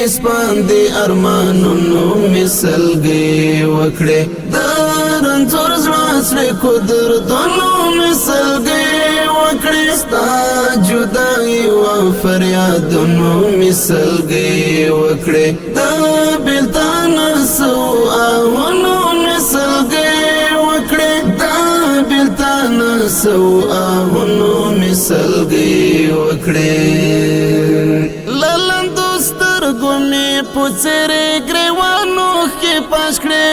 سپاندې ارمانونو مثلګي وکړې د رنځور زړه سره قدرتونو مثلګي وکړې ستا جدایي او فریادونو مثلګي وکړې د بېلتان سو آهونو مثلګي وکړې د بېلتان سو آهونو مثلګي وکړې ګومې پوڅېرې ګریوانو کې پاش کړې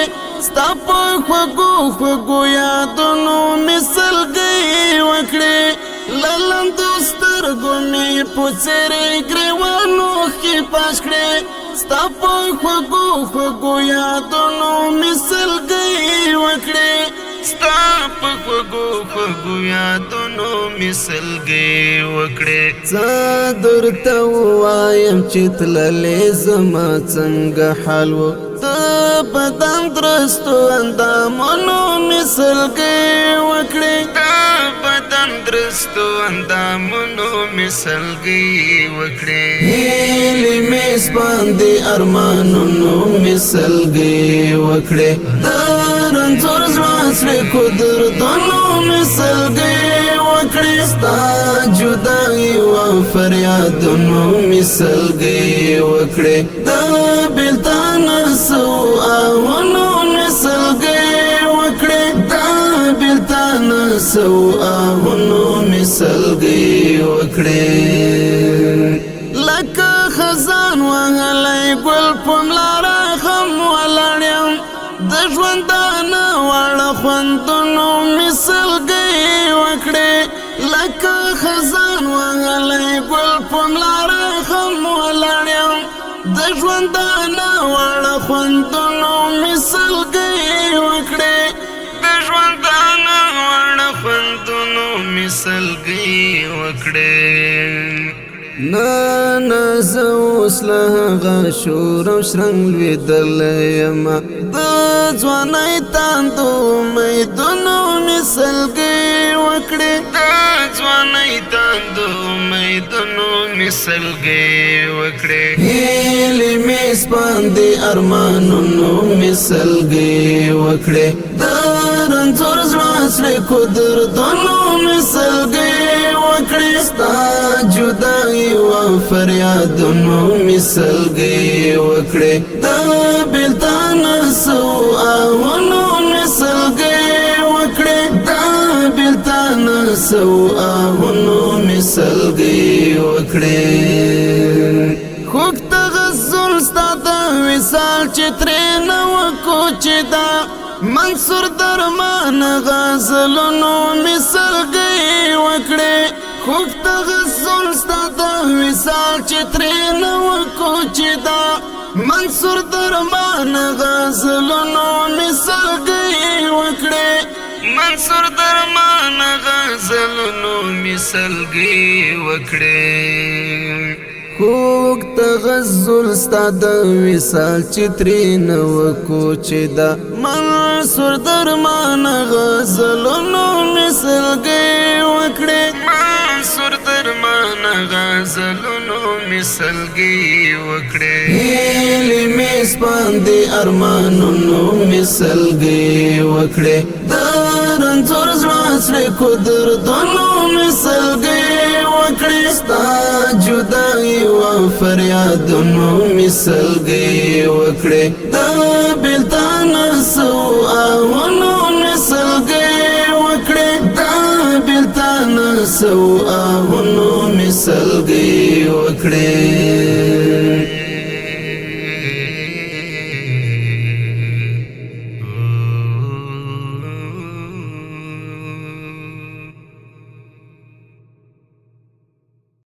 ستا په خوږو خوږو یادونو مثلګي وکړې لالندو سترګو مې پوڅېرې ګریوانو کې پاش کړې ستا په خوږو خوږو یادونو مثلګي وکړې ستا په خوږو خوږو یادونو مثلګي وکړې زه درته ووایم چې تللې زما څنګه حال و د بدن درستو اندامونو مثلګي وکړې د بدن درستو اندامونو مثلګي وکړې هیلې مې سپاندې ارمانونو مثلګي وکړې د رنځور زړه سره قدرتونو مثلګي وکړې ستا جدایي او فریادونو مثلګي وکړې د بېلتان سو آهونو مثلګي وکړې د بېلتان سو آهونو مثلګي وکړې لکه خزان وهلی ګل په ملاره غم ولاړ یم د ژوندانه واړه خوندونو مثلګي وکړې لکه خزان وهلی ګل په ملاره غم ولاړ یم د ژوندانه واړه خوندونو مثلګي وکړې د ژوندانه واړه خوندونو مثلګي وکړې نه زه اوس له هغه شور او شرنګ لوېدلی یمه د ځوانۍ تاندو امیدونو مثلګي وکړې د ځوانۍ تاندو امیدونو مثلګي وکړې هیلې مې سپاندې ارمانونو مثلګي وکړې د رنځور زړه سره قدرتونو مثلګي وکړې ستا جدایي او فریادونو مثلګي وکړې د بېلتان سو آهونو مثلګي وکړې د بېلتان سو آهونو مثلګي وکړې خوږ تغزل ستا د وصال چې ترې نه وکوچېده منصور درمان غزلونو مثلګي وکړې خوږ تغزل ستا د وصال چې ترې نه وکوچېده منصور درمان غزلونو مثلګي وکړې منصور درمان غزلونو مثلګي وکړې خوږ تغزل ستا د وصال چې ترې نه وکوچېده منصور درمان غزلونو مثلګي وکړې منصور درمان غزلونو مثلګي وکړې هیلې مې سپاندې ارمانونو مثلګي وکړې د رنځور زړه سره قدرتونو مثلګي وکړې ستا جدایي او فریادونو مثلګي وکړې د بېلتان سو آهونو مثلګي وکړې د بېلتان سو آهونو مثلګي وکړې